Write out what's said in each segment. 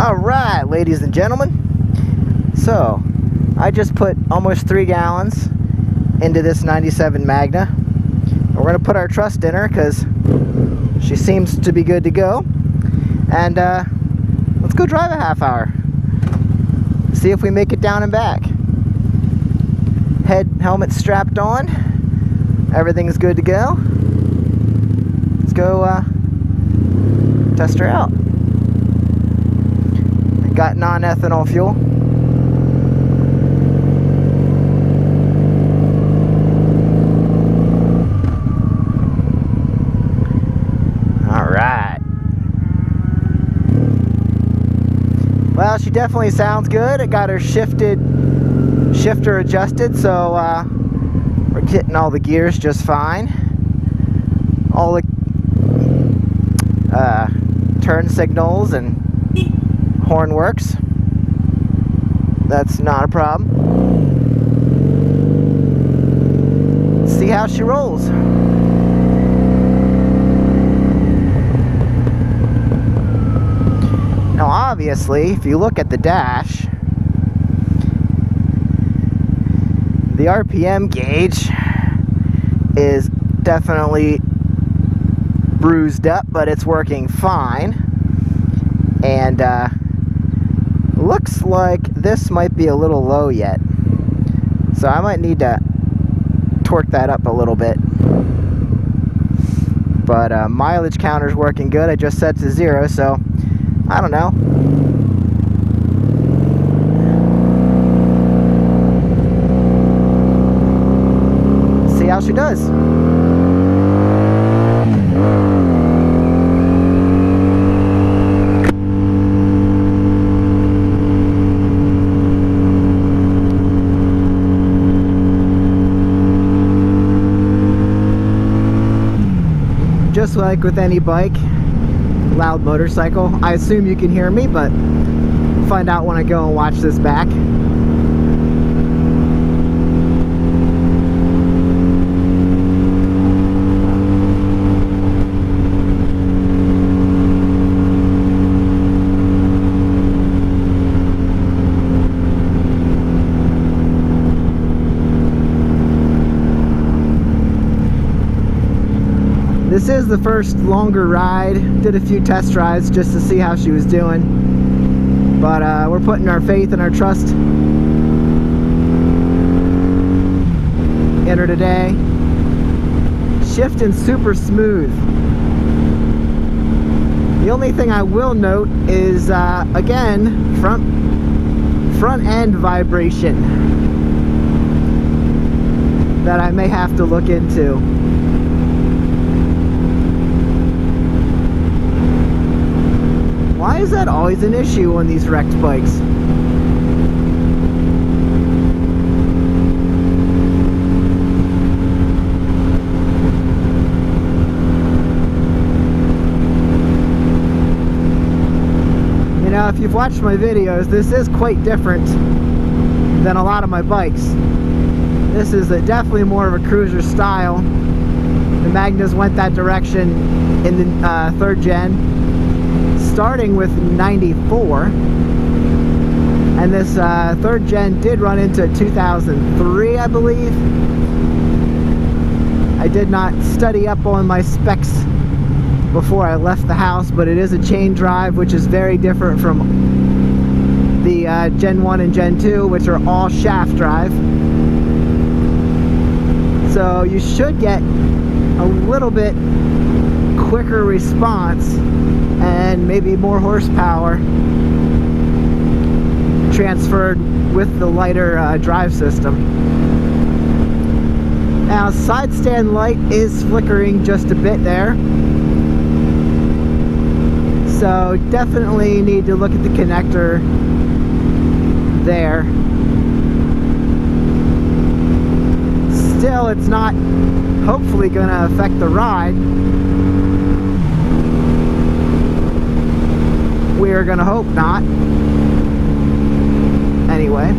Alright, ladies and gentlemen, so I just put almost 3 gallons into this 97 Magna. We're going to put our trust in her because she seems to be good to go, and let's go drive a half hour, see if we make it down and back. Helmet strapped on, everything's good to go. Let's go test her out. Got non-ethanol fuel. Alright. Well, she definitely sounds good. It got her shifter adjusted, so we're getting all the gears just fine. All the turn signals and horn works. That's not a problem. Let's see how she rolls. Now obviously, if you look at the dash, the RPM gauge is definitely bruised up, but it's working fine. And looks like this might be a little low yet, so I might need to torque that up a little bit. But mileage counter's working good. I just set to 0, so I don't know. See how she does. Just like with any bike, loud motorcycle, I assume you can hear me, but find out when I go and watch this back. This is the first longer ride. Did a few test drives just to see how she was doing. But we're putting our faith and our trust in her today. Shifting super smooth. The only thing I will note is, again, front end vibration that I may have to look into. Why is that always an issue on these wrecked bikes? You know, if you've watched my videos, this is quite different than a lot of my bikes. This is definitely more of a cruiser style. The Magnas went that direction in the 3rd gen. Starting with 94, and this 3rd gen did run into 2003, I believe. I did not study up on my specs before I left the house, but it is a chain drive, which is very different from the Gen 1 and Gen 2, which are all shaft drive. So you should get a little bit quicker response and maybe more horsepower transferred with the lighter drive system. Now, side stand light is flickering just a bit there, so definitely need to look at the connector there. Still, it's not hopefully going to affect the ride. We're gonna hope not. Anyway.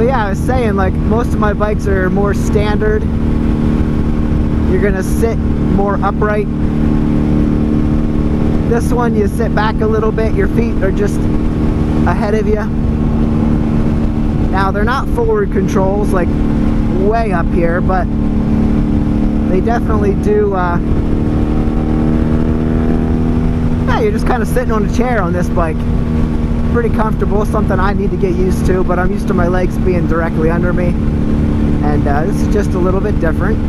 But yeah, I was saying, like, most of my bikes are more standard you're gonna sit more upright. This one, you sit back a little bit, your feet are just ahead of you. Now, they're not forward controls like way up here, but they definitely do, yeah, you're just kind of sitting on a chair on this bike. Pretty comfortable, something I need to get used to, but I'm used to my legs being directly under me. And this is just a little bit different.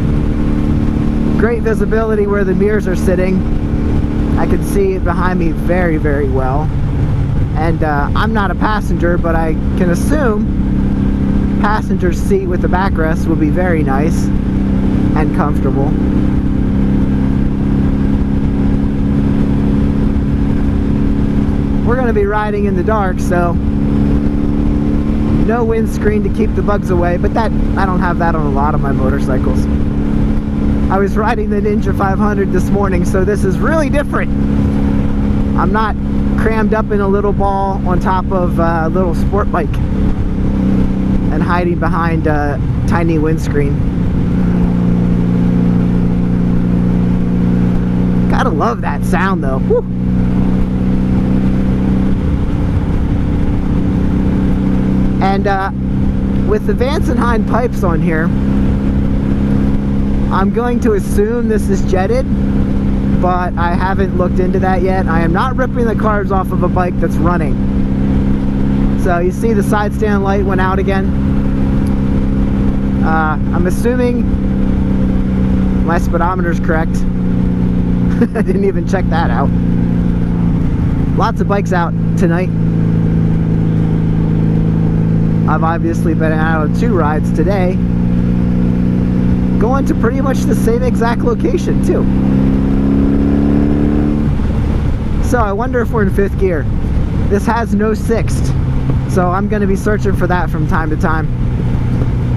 Great visibility where the mirrors are sitting. I can see behind me very, very well. And I'm not a passenger, but I can assume passenger seat with the backrest will be very nice and comfortable. We're going to be riding in the dark, so no windscreen to keep the bugs away, but that I don't have that on a lot of my motorcycles. I was riding the Ninja 500 this morning, so this is really different. I'm not crammed up in a little ball on top of a little sport bike and hiding behind a tiny windscreen. Gotta love that sound though. Woo. And with the Vance and Hine pipes on here, I'm going to assume this is jetted, but I haven't looked into that yet. I am not ripping the carbs off of a bike that's running. So you see the side stand light went out again. I'm assuming my speedometer is correct. I didn't even check that out. Lots of bikes out tonight. I've obviously been out on 2 rides today, going to pretty much the same exact location too. So I wonder if we're in 5th gear. This has no 6th, so I'm going to be searching for that from time to time.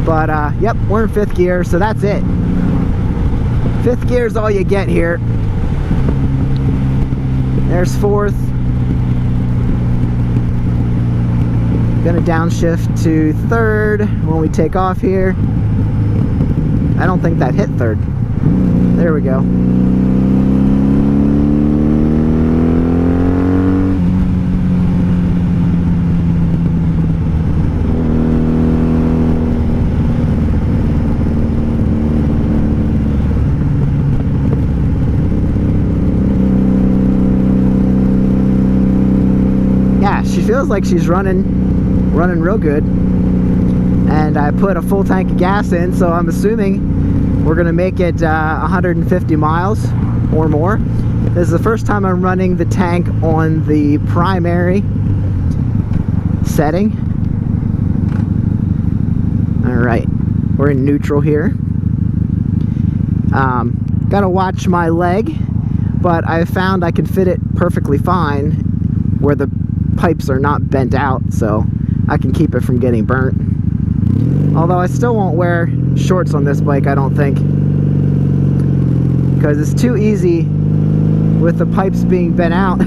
But yep, we're in 5th gear, so that's it. 5th gear is all you get here. There's 4th. Gonna downshift to 3rd when we take off here. I don't think that hit 3rd. There we go. Yeah, she feels like she's running real good, and I put a full tank of gas in, so I'm assuming we're gonna make it 150 miles or more. This is the first time I'm running the tank on the primary setting. All right, we're in neutral here. Gotta watch my leg, but I found I can fit it perfectly fine where the pipes are not bent out, so I can keep it from getting burnt. Although I still won't wear shorts on this bike, I don't think, because it's too easy with the pipes being bent out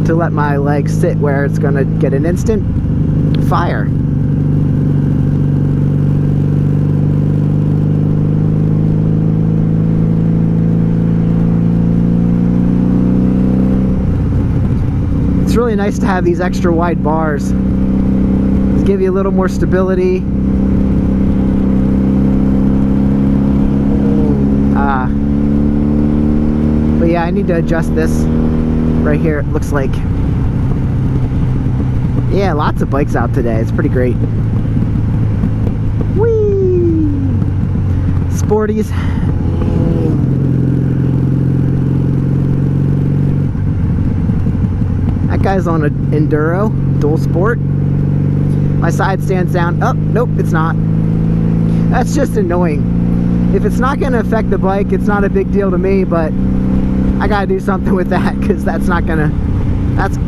to let my leg sit where it's gonna get an instant fire. It's really nice to have these extra wide bars. Give you a little more stability. But yeah, I need to adjust this right here, it looks like. Yeah, lots of bikes out today. It's pretty great. Whee! Sporties. That guy's on an Enduro, dual sport. My side stands down. Oh, nope, it's not. That's just annoying. If it's not going to affect the bike, it's not a big deal to me, but I got to do something with that, because that's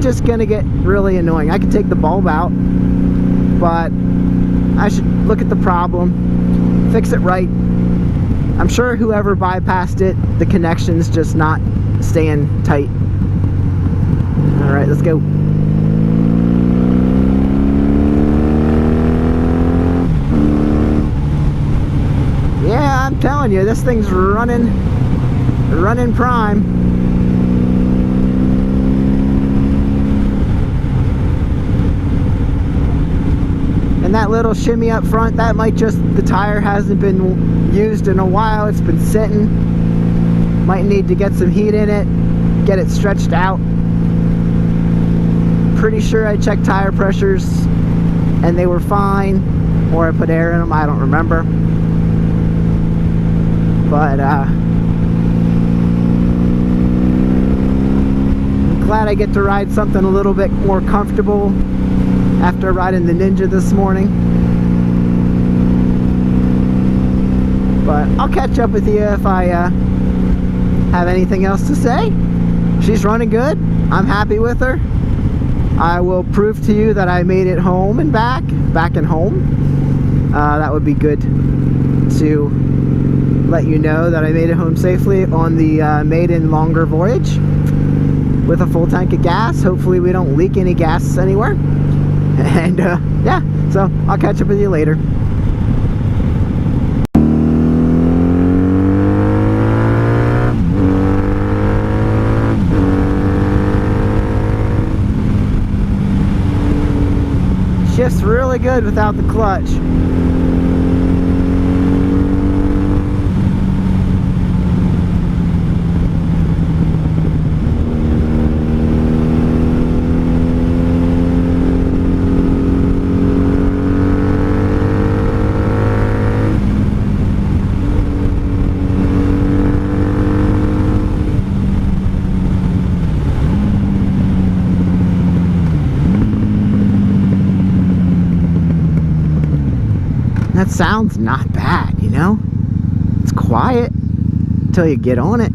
just going to get really annoying. I could take the bulb out, but I should look at the problem, fix it right. I'm sure whoever bypassed it, the connection's just not staying tight. All right, let's go. Yeah, I'm I'm telling you, this thing's running prime. And that little shimmy up front, that might just, the tire hasn't been used in a while. It's been sitting. Might need to get some heat in it, get it stretched out. Pretty sure I checked tire pressures and they were fine, or I put air in them, I don't remember. But I'm glad I get to ride something a little bit more comfortable after riding the Ninja this morning. But I'll catch up with you if I have anything else to say. She's running good. I'm happy with her. I will prove to you that I made it home and back and home. That would be good to let you know that I made it home safely on the maiden longer voyage with a full tank of gas. Hopefully we don't leak any gas anywhere. And yeah, so I'll catch up with you later. Shifts really good without the clutch. That sounds not bad, you know? It's quiet until you get on it.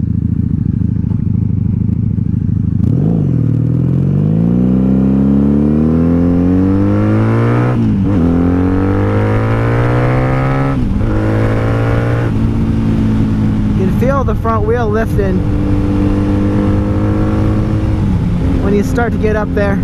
You can feel the front wheel lifting when you start to get up there.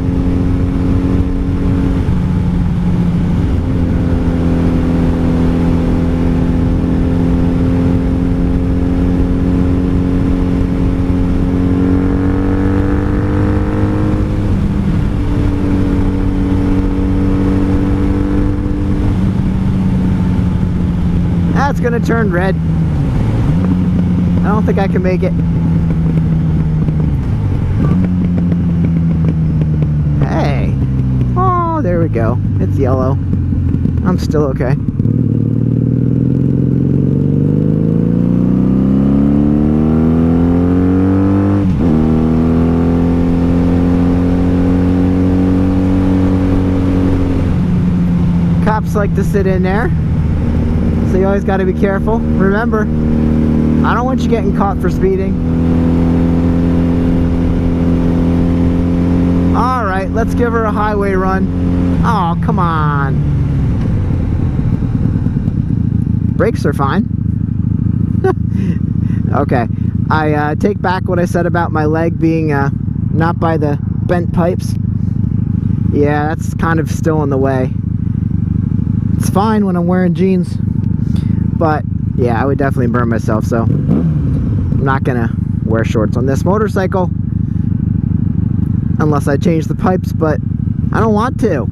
It's gonna turn red. I don't think I can make it. Hey. Oh, there we go. It's yellow. I'm still okay. Cops like to sit in there. So you always got to be careful. Remember, I don't want you getting caught for speeding. Alright, let's give her a highway run. Oh, come on. Brakes are fine. Okay, I take back what I said about my leg being not by the bent pipes. Yeah, that's kind of still in the way. It's fine when I'm wearing jeans. But yeah, I would definitely burn myself, so I'm not gonna wear shorts on this motorcycle unless I change the pipes, but I don't want to.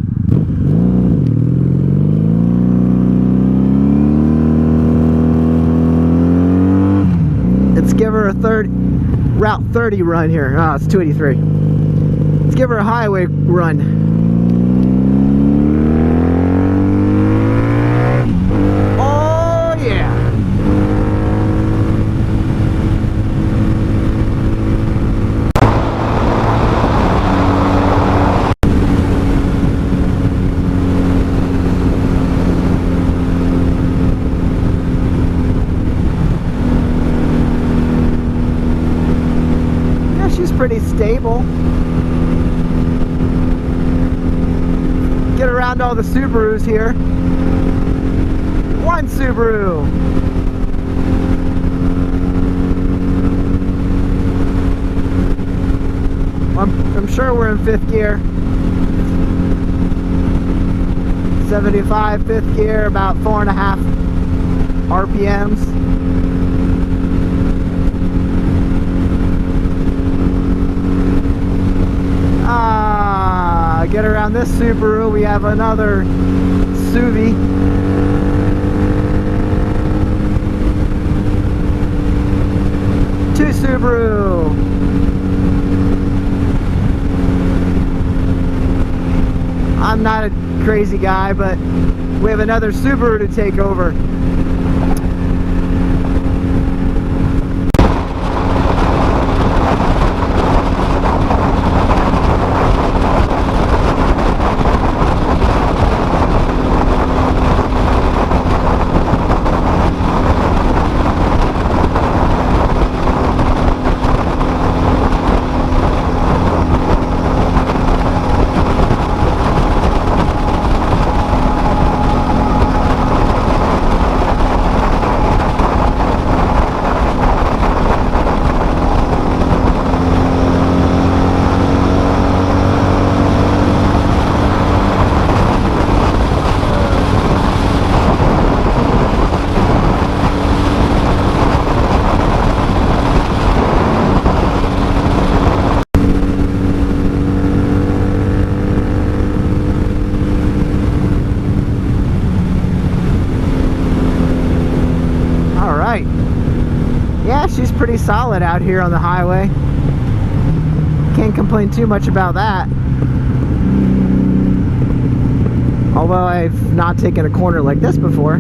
Let's give her a Route 30 run here. Oh, it's 283. Let's give her a highway run. Pretty stable. Get around all the Subarus here. One Subaru. I'm sure we're in 5th gear. 75, 5th gear, about 4.5. RPMs. Get around this Subaru, we have another Subies. Two Subaru. I'm not a crazy guy, but we have another Subaru to take over. Yeah, she's pretty solid out here on the highway. Can't complain too much about that. Although I've not taken a corner like this before.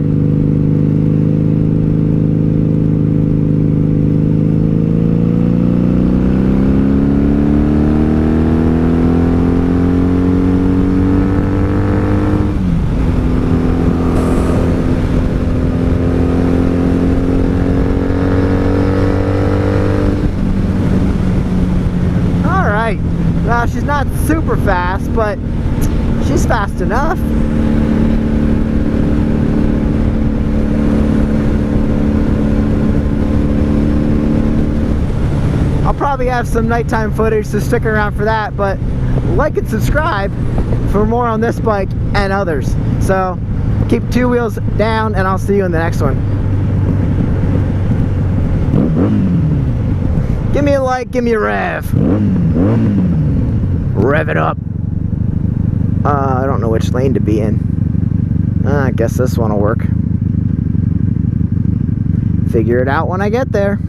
She's not super fast, but she's fast enough. I'll probably have some nighttime footage, so stick around for that, but like and subscribe for more on this bike and others. So keep two wheels down, and I'll see you in the next one. Give me a like, give me a rev. Rev it up. I don't know which lane to be in. I guess this one will work. Figure it out when I get there.